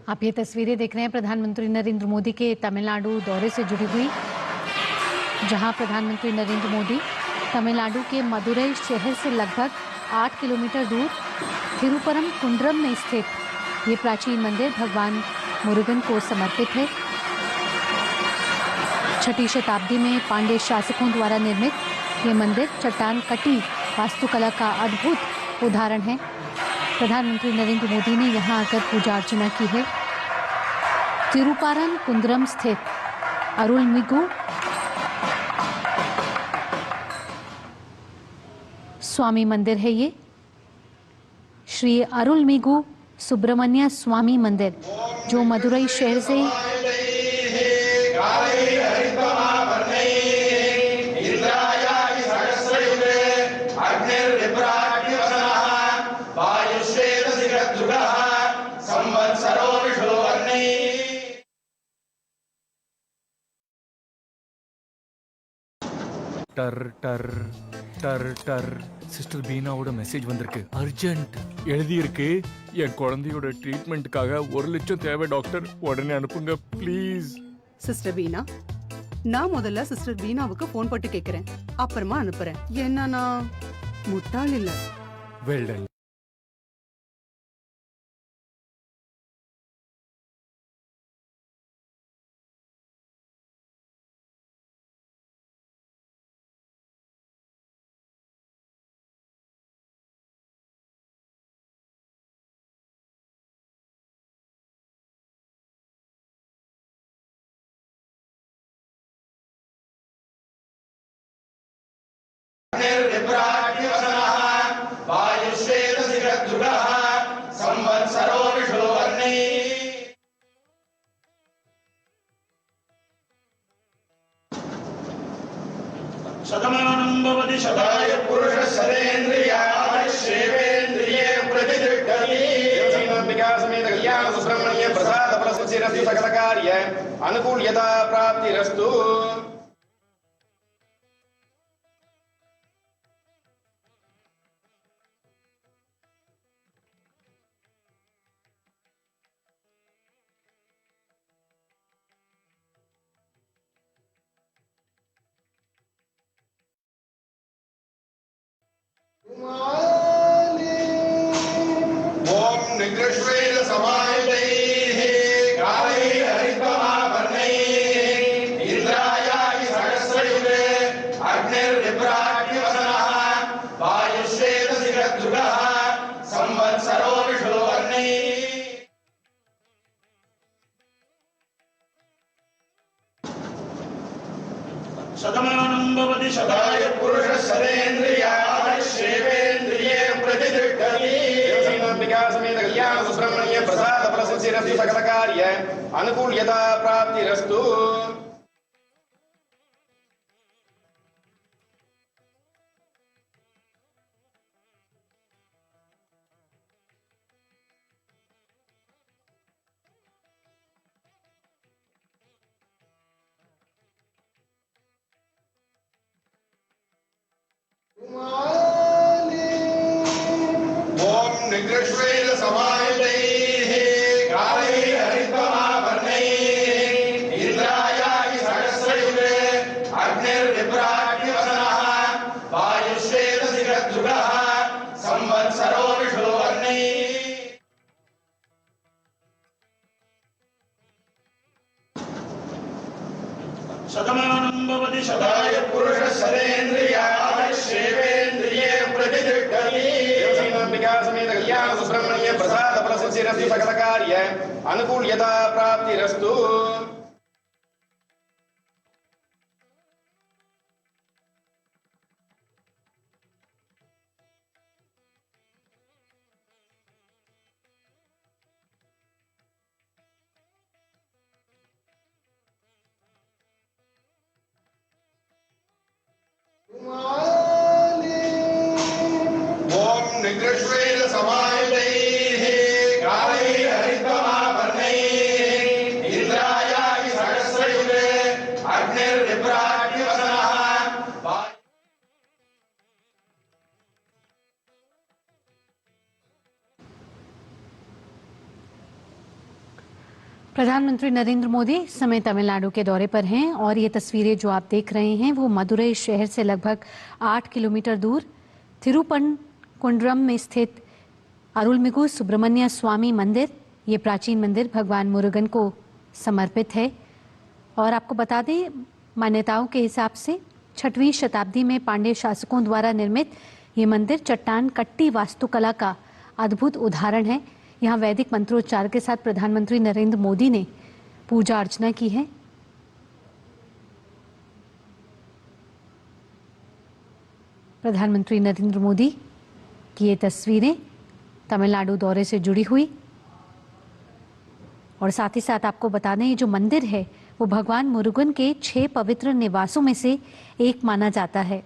आप ये तस्वीरें देख रहे हैं प्रधानमंत्री नरेंद्र मोदी के तमिलनाडु दौरे से जुड़ी हुई, जहां प्रधानमंत्री नरेंद्र मोदी तमिलनाडु के मदुरई शहर से लगभग 8 किलोमीटर दूर थिरुपरम कुंड्रम में स्थित ये प्राचीन मंदिर भगवान मुरुगन को समर्पित है। 6वीं शताब्दी में पांड्य शासकों द्वारा निर्मित ये मंदिर चट्टान कटी वास्तुकला का अद्भुत उदाहरण है। प्रधानमंत्री नरेंद्र मोदी ने यहां आकर पूजा अर्चना की है। तिरुपारन कुंद्रम स्थित अरुलमिगु स्वामी मंदिर है ये, श्री अरुलमिगु सुब्रमण्य स्वामी मंदिर, जो मदुरई शहर से टर टर टर टर சிஸ்டர் பீனாவோட மெசேஜ் வந்திருக்கு. அர்ஜென்ட் எழுதி இருக்கு. என் குழந்தையோட ட்ரீட்மெண்ட்டுக்காக 1 லட்சம் தேவை டாக்டர், உடனே அனுப்புங்க ப்ளீஸ். சிஸ்டர் பீனா, நான் முதல்ல சிஸ்டர் பீனாவுக்கு போன் போட்டு கேக்குறேன், அப்புறமா அனுப்புறேன். என்னன்னா முட்டாள் இல்ல. Well done. शतमानं भवति शताय पुरुषः शतेन्द्रिये प्रतिष्ठति। देवसेनाम्बिका समेत कल्याण सुब्रह्मण्य प्रसाद फलसिद्धिरस्तु सकल कार्य अनुकूल्यता प्राप्तिरस्तु। ओम निग्रश्वेन समाहितैः कालैः हरित्वमाभरणैः शतमानं भवति शताय पुरुषः शतेन्द्रिय आयुष्येवेन्द्रिये प्रतिष्ठति लक्ष्मीनाम्बिका समेत कल्याण सुब्रह्मण्य प्रसाद फलसिद्धिरस्तु सकल कार्य अनुकूल्यता प्राप्तिरस्तु। ओम निग्रश्वेन समाहितैः कालैः हरिद्रमाभरणैः इंद्रायाय सहस्रयुगे अग्निर्विभ्राट्यवसनः वायुश्वेतशिखद्रुगः संवत्सरो विष्णुवर्णैः। शतमानं भवति शताय पुरुषः शतेन्द्रिय आयुष्येवेन्द्रिये प्रतिष्ठति लक्ष्मीनाम्बिका समेत कल्याण सुब्रह्मण्य प्रसाद फलसिद्धिरस्तु सकल कार्य अनुकूल्यता प्राप्तिरस्तु। ओम निग्रश्वेन समाहितैः कालैः हरिद्रमाभरणैः इंद्रायाय सहस्रयुगे अग्निर्विभ्राट्यवसनः प्रधानमंत्री नरेंद्र मोदी इस समय तमिलनाडु के दौरे पर हैं और ये तस्वीरें जो आप देख रहे हैं वो मदुरई शहर से लगभग 8 किलोमीटर दूर थिरुपनकुंड्रम में स्थित अरुलमिगु सुब्रमण्य स्वामी मंदिर, ये प्राचीन मंदिर भगवान मुरुगन को समर्पित है। और आपको बता दें, मान्यताओं के हिसाब से 6वीं शताब्दी में पांड्य शासकों द्वारा निर्मित ये मंदिर चट्टान कट्टी वास्तुकला का अद्भुत उदाहरण है। यहाँ वैदिक मंत्रोच्चार के साथ प्रधानमंत्री नरेंद्र मोदी ने पूजा अर्चना की है। प्रधानमंत्री नरेंद्र मोदी की ये तस्वीरें तमिलनाडु दौरे से जुड़ी हुई। और साथ ही साथ आपको बता दें, ये जो मंदिर है वो भगवान मुरुगन के 6 पवित्र निवासों में से एक माना जाता है।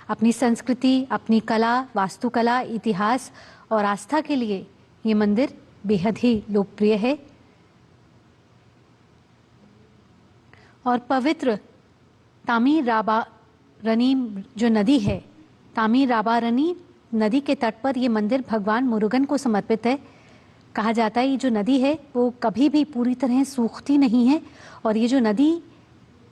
अपनी संस्कृति, अपनी कला, वास्तुकला, इतिहास और आस्था के लिए ये मंदिर बेहद ही लोकप्रिय है। और पवित्र तामीराबारनी जो नदी है, तामीराबारनी नदी के तट पर ये मंदिर भगवान मुरुगन को समर्पित है। कहा जाता है ये जो नदी है वो कभी भी पूरी तरह सूखती नहीं है। और ये जो नदी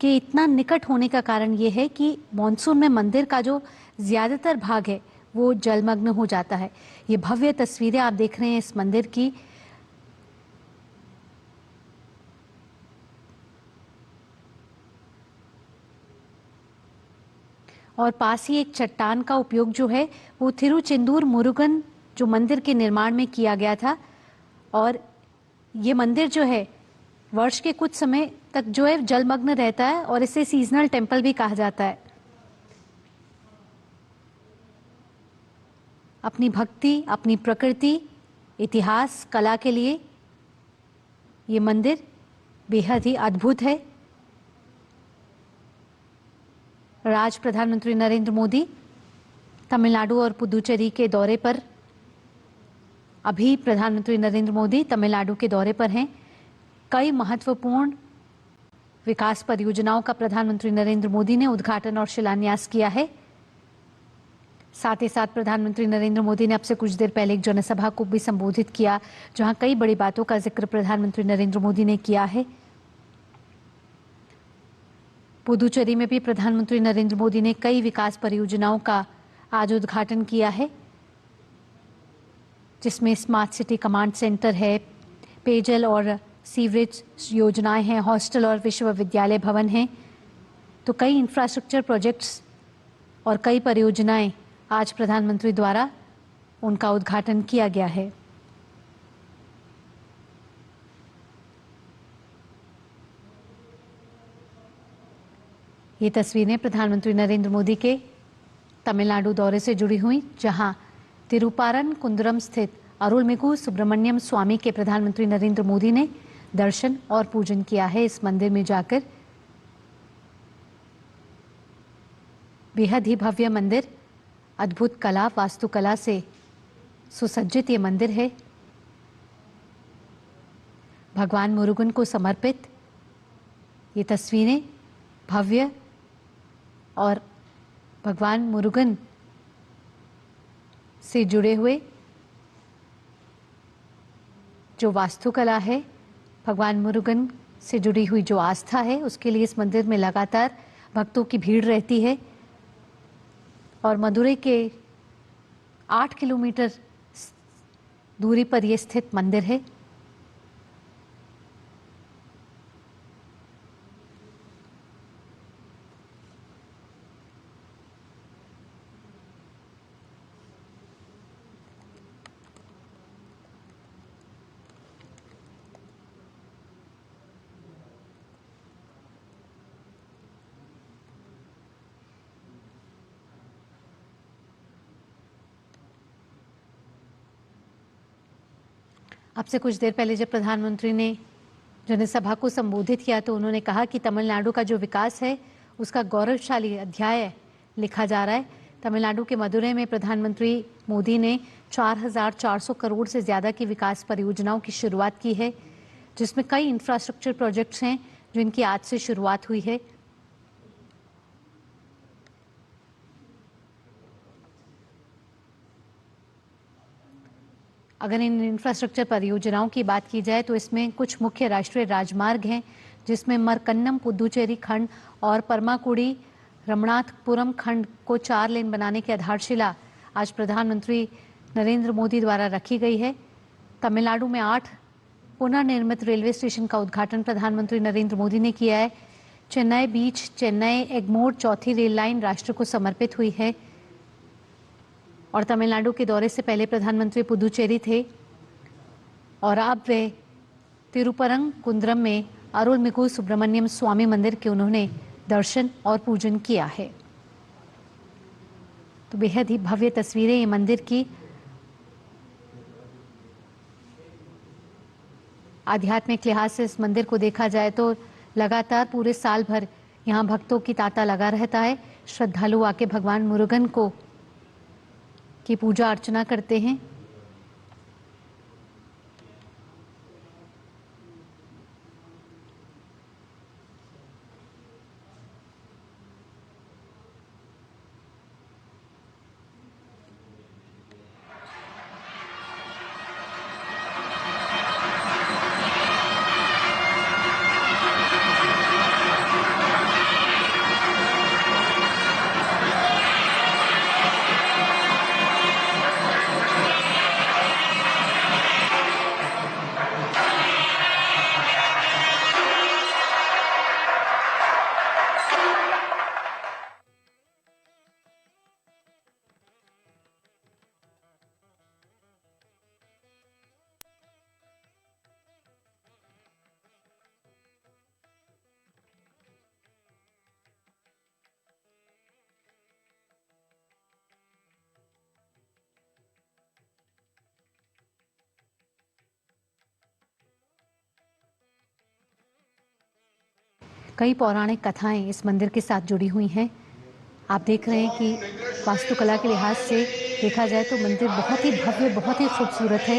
के इतना निकट होने का कारण ये है कि मॉनसून में मंदिर का जो ज़्यादातर भाग है वो जलमग्न हो जाता है। ये भव्य तस्वीरें आप देख रहे हैं इस मंदिर की। और पास ही एक चट्टान का उपयोग जो है वो थिरुचेंदूर मुरुगन जो मंदिर के निर्माण में किया गया था। और ये मंदिर जो है वर्ष के कुछ समय तक जो है जलमग्न रहता है और इसे सीजनल टेम्पल भी कहा जाता है। अपनी भक्ति, अपनी प्रकृति, इतिहास, कला के लिए ये मंदिर बेहद ही अद्भुत है। आज प्रधानमंत्री नरेंद्र मोदी तमिलनाडु और पुदुचेरी के दौरे पर प्रधानमंत्री नरेंद्र मोदी तमिलनाडु के दौरे पर हैं। कई महत्वपूर्ण विकास परियोजनाओं का प्रधानमंत्री नरेंद्र मोदी ने उद्घाटन और शिलान्यास किया है। साथ ही साथ प्रधानमंत्री नरेंद्र मोदी ने अब से कुछ देर पहले एक जनसभा को भी संबोधित किया, जहां कई बड़ी बातों का जिक्र प्रधानमंत्री नरेंद्र मोदी ने किया है। पुदुचेरी में भी प्रधानमंत्री नरेंद्र मोदी ने कई विकास परियोजनाओं का आज उद्घाटन किया है, जिसमें स्मार्ट सिटी कमांड सेंटर है, पेयजल और सीवरेज योजनाएं हैं, हॉस्टल और विश्वविद्यालय भवन हैं। तो कई इंफ्रास्ट्रक्चर प्रोजेक्ट्स और कई परियोजनाएं आज प्रधानमंत्री द्वारा उनका उद्घाटन किया गया है। ये तस्वीरें प्रधानमंत्री नरेंद्र मोदी के तमिलनाडु दौरे से जुड़ी हुई, जहां तिरुपारन कुंद्रम स्थित अरुलमिगु सुब्रमण्यम स्वामी के प्रधानमंत्री नरेंद्र मोदी ने दर्शन और पूजन किया है। इस मंदिर में जाकर बेहद ही भव्य मंदिर, अद्भुत कला वास्तुकला से सुसज्जित ये मंदिर है। भगवान मुरुगन को समर्पित ये तस्वीरें भव्य और भगवान मुरुगन से जुड़े हुए जो वास्तुकला है, भगवान मुरुगन से जुड़ी हुई जो आस्था है, उसके लिए इस मंदिर में लगातार भक्तों की भीड़ रहती है। और मदुरई के 8 किलोमीटर दूरी पर यह स्थित मंदिर है। अब से कुछ देर पहले जब प्रधानमंत्री ने जनसभा को संबोधित किया तो उन्होंने कहा कि तमिलनाडु का जो विकास है उसका गौरवशाली अध्याय लिखा जा रहा है। तमिलनाडु के मदुरई में प्रधानमंत्री मोदी ने 4,400 करोड़ से ज्यादा की विकास परियोजनाओं की शुरुआत की है, जिसमें कई इंफ्रास्ट्रक्चर प्रोजेक्ट्स हैं जिनकी आज से शुरुआत हुई है। अगर इन इंफ्रास्ट्रक्चर परियोजनाओं की बात की जाए तो इसमें कुछ मुख्य राष्ट्रीय राजमार्ग हैं, जिसमें मरकन्नम पुदुचेरी खंड और परमाकुड़ी रमनाथपुरम खंड को 4 लेन बनाने की आधारशिला आज प्रधानमंत्री नरेंद्र मोदी द्वारा रखी गई है। तमिलनाडु में 8 पुनर्निर्मित रेलवे स्टेशन का उद्घाटन प्रधानमंत्री नरेंद्र मोदी ने किया है। चेन्नई बीच चेन्नई एगमोर चौथी रेल लाइन राष्ट्र को समर्पित हुई है। और तमिलनाडु के दौरे से पहले प्रधानमंत्री पुदुचेरी थे और अब वे तिरुपरम कुंद्रम में अरुलमिगु सुब्रमण्यम स्वामी मंदिर के उन्होंने दर्शन और पूजन किया है। तो बेहद ही भव्य तस्वीरें ये मंदिर की। आध्यात्मिक लिहाज से इस मंदिर को देखा जाए तो लगातार पूरे साल भर यहाँ भक्तों की तांता लगा रहता है। श्रद्धालु आके भगवान मुरुगन को की पूजा अर्चना करते हैं। कई पौराणिक कथाएं इस मंदिर के साथ जुड़ी हुई हैं। आप देख रहे हैं कि वास्तुकला के लिहाज से देखा जाए तो मंदिर बहुत ही भव्य, बहुत ही खूबसूरत है।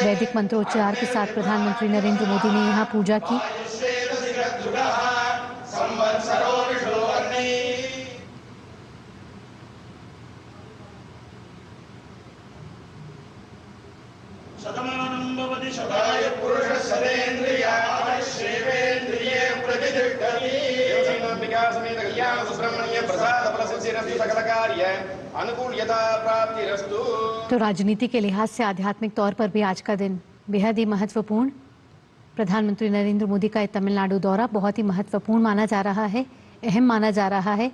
वैदिक मंत्रोच्चार के साथ प्रधानमंत्री नरेंद्र मोदी ने यहाँ पूजा की। तो राजनीति के लिहाज से आध्यात्मिक तौर पर भी आज का दिन बेहद ही महत्वपूर्ण। प्रधानमंत्री नरेंद्र मोदी का तमिलनाडु दौरा बहुत ही महत्वपूर्ण माना जा रहा है, अहम माना जा रहा है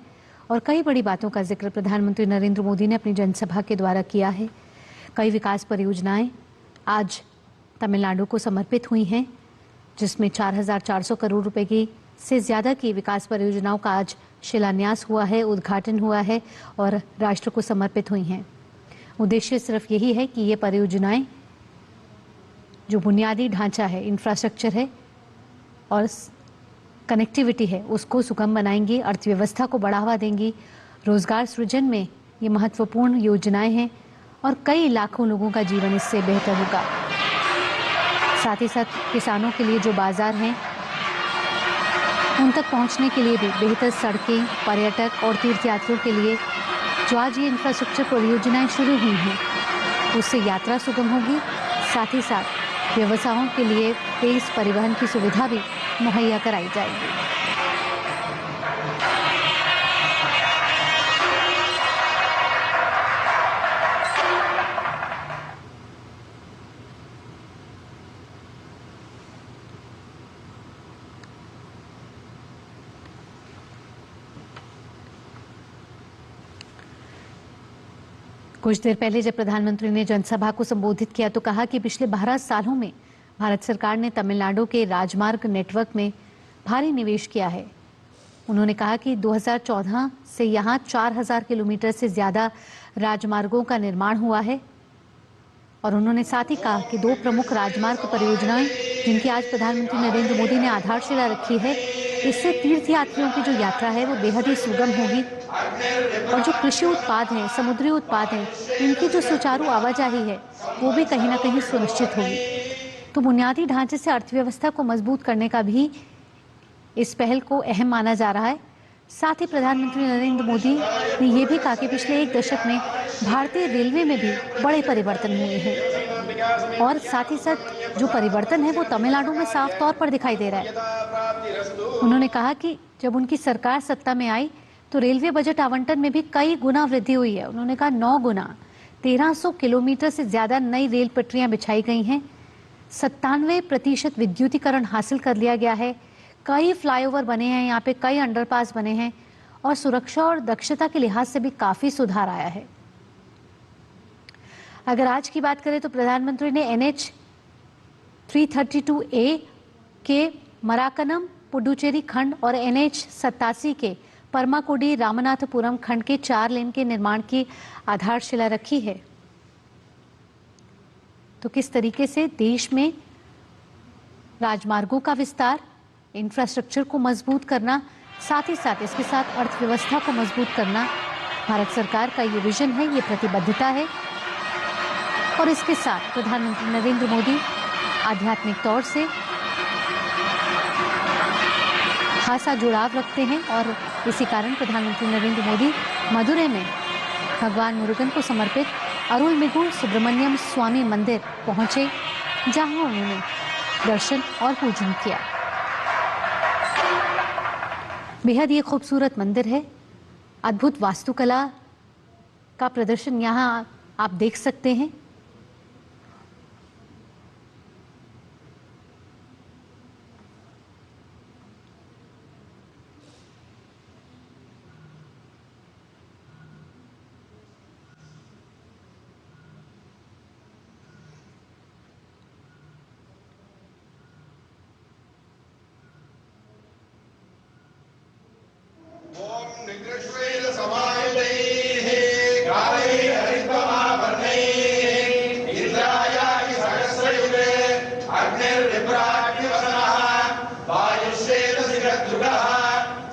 और कई बड़ी बातों का जिक्र प्रधानमंत्री नरेंद्र मोदी ने अपनी जनसभा के द्वारा किया है। कई विकास परियोजनाएं आज तमिलनाडु को समर्पित हुई हैं, जिसमें 4,400 करोड़ रुपए की से ज्यादा की विकास परियोजनाओं का आज शिलान्यास हुआ है, उद्घाटन हुआ है और राष्ट्र को समर्पित हुई हैं। उद्देश्य सिर्फ यही है कि ये परियोजनाएं जो बुनियादी ढांचा है, इंफ्रास्ट्रक्चर है और कनेक्टिविटी है, उसको सुगम बनाएंगी, अर्थव्यवस्था को बढ़ावा देंगी। रोजगार सृजन में ये महत्वपूर्ण योजनाएं हैं और कई लाखों लोगों का जीवन इससे बेहतर होगा। साथ ही साथ किसानों के लिए जो बाजार हैं उन तक पहुंचने के लिए भी बेहतर सड़कें, पर्यटक और तीर्थयात्रियों के लिए जो आज ये इंफ्रास्ट्रक्चर परियोजनाएं शुरू हुई हैं उससे यात्रा सुगम होगी। साथ ही साथ व्यवसायों के लिए तेज परिवहन की सुविधा भी मुहैया कराई जाएगी। कुछ देर पहले जब प्रधानमंत्री ने जनसभा को संबोधित किया तो कहा कि पिछले 12 सालों में भारत सरकार ने तमिलनाडु के राजमार्ग नेटवर्क में भारी निवेश किया है। उन्होंने कहा कि 2014 से यहां 4000 किलोमीटर से ज्यादा राजमार्गों का निर्माण हुआ है और उन्होंने साथ ही कहा कि 2 प्रमुख राजमार्ग परियोजनाएं जिनकी आज प्रधानमंत्री नरेंद्र मोदी ने आधारशिला रखी है, इससे तीर्थयात्रियों की जो यात्रा है वो बेहद ही सुगम होगी और जो कृषि उत्पाद हैं, समुद्री उत्पाद हैं, इनकी जो सुचारू आवाजाही है वो भी कहीं ना कहीं सुनिश्चित होगी। तो बुनियादी ढांचे से अर्थव्यवस्था को मजबूत करने का भी इस पहल को अहम माना जा रहा है। साथ ही प्रधानमंत्री नरेंद्र मोदी ने यह भी कहा कि पिछले 1 दशक में भारतीय रेलवे में भी बड़े परिवर्तन हुए हैं और साथ ही साथ जो परिवर्तन है वो तमिलनाडु में साफ तौर पर दिखाई दे रहा है। उन्होंने कहा कि जब उनकी सरकार सत्ता में आई तो रेलवे बजट आवंटन में भी कई गुना वृद्धि हुई है। उन्होंने कहा 9 गुना, 1300 किलोमीटर से ज्यादा नई रेल पटरियां बिछाई गई हैं, 97% विद्युतीकरण हासिल कर लिया गया है, कई फ्लाईओवर बने हैं, यहाँ पे कई अंडरपास बने हैं और सुरक्षा और दक्षता के लिहाज से भी काफी सुधार आया है। अगर आज की बात करें तो प्रधानमंत्री ने NH 332A के मराकनम पुडुचेरी खंड और NH 87 के परमाकुडी रामनाथपुरम खंड के 4 लेन के निर्माण की आधारशिला रखी है। तो किस तरीके से देश में राजमार्गों का विस्तार, इंफ्रास्ट्रक्चर को मजबूत करना, साथ ही साथ इसके साथ अर्थव्यवस्था को मजबूत करना भारत सरकार का ये विजन है, ये प्रतिबद्धता है और इसके साथ प्रधानमंत्री नरेंद्र मोदी आध्यात्मिक तौर से खासा जुड़ाव रखते हैं और इसी कारण प्रधानमंत्री नरेंद्र मोदी मदुरै में भगवान मुरुगन को समर्पित अरुलमिगु सुब्रमण्यम स्वामी मंदिर पहुंचे, जहां उन्होंने दर्शन और पूजन किया। बेहद ये खूबसूरत मंदिर है, अद्भुत वास्तुकला का प्रदर्शन यहाँ आप देख सकते हैं। ओम निकृष्टैः समायुतैः गावैः हरितमाभरणैः इंद्रायाय सहस्रयुगे अग्निर्विभ्राट्यवसनः वायुश्वेतशिखद्रुगः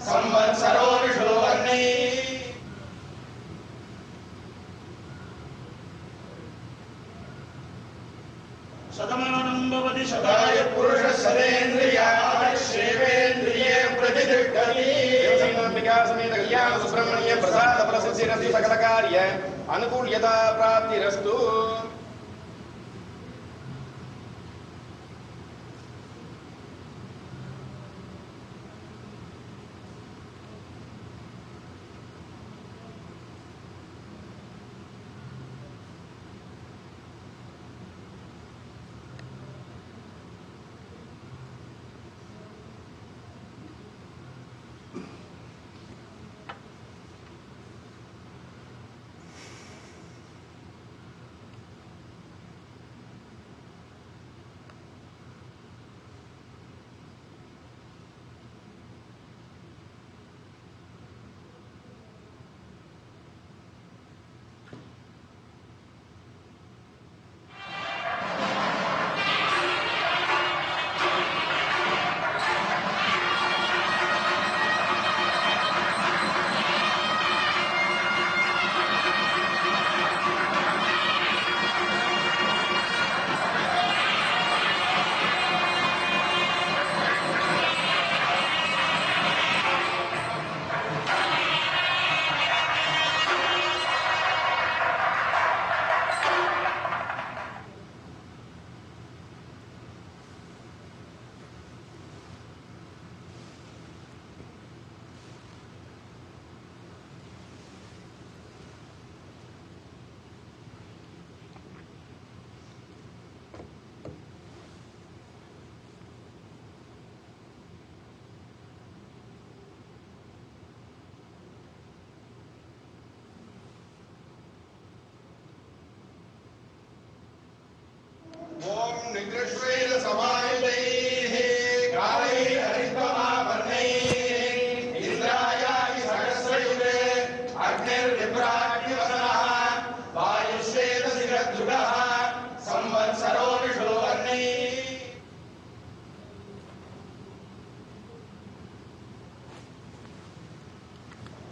संवत्सरो विषुवर्णैः। शतमानं भवति शताय पुरुषः शतेन्द्रिय आयुष्येवेन्द्रिये प्रतिष्ठति। समेत कल्याण सुब्रह्मण्य प्रसाद प्रसिद्धि सकल कार्य अनुकूल्यता प्राप्तिरस्तु।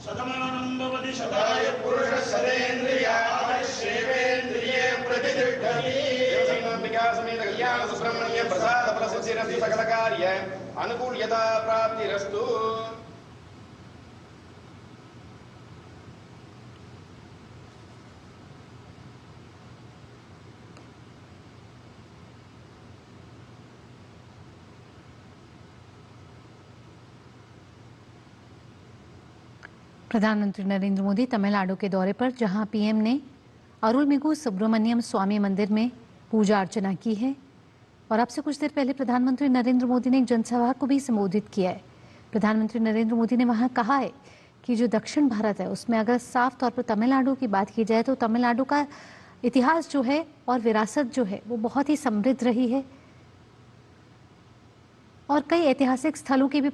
शतमानं भवति शताय पुरुषः शतेन्द्रियाश्रेवेन्द्रिये प्रतिष्ठति देवसेनाम्बिका समेत कल्याण सुब्रह्मण्य प्रसाद फलसिद्धिरस्ति सकल कार्य अनुकूल्यता प्राप्तिरस्तु। प्रधानमंत्री नरेंद्र मोदी तमिलनाडु के दौरे पर, जहां पीएम ने अरुलमिगु सुब्रमण्यम स्वामी मंदिर में पूजा अर्चना की है और अब से कुछ देर पहले प्रधानमंत्री नरेंद्र मोदी ने एक जनसभा को भी संबोधित किया है। प्रधानमंत्री नरेंद्र मोदी ने वहां कहा है कि जो दक्षिण भारत है उसमें अगर साफ तौर पर तमिलनाडु की बात की जाए तो तमिलनाडु का इतिहास जो है और विरासत जो है वो बहुत ही समृद्ध रही है और कई ऐतिहासिक स्थलों की भी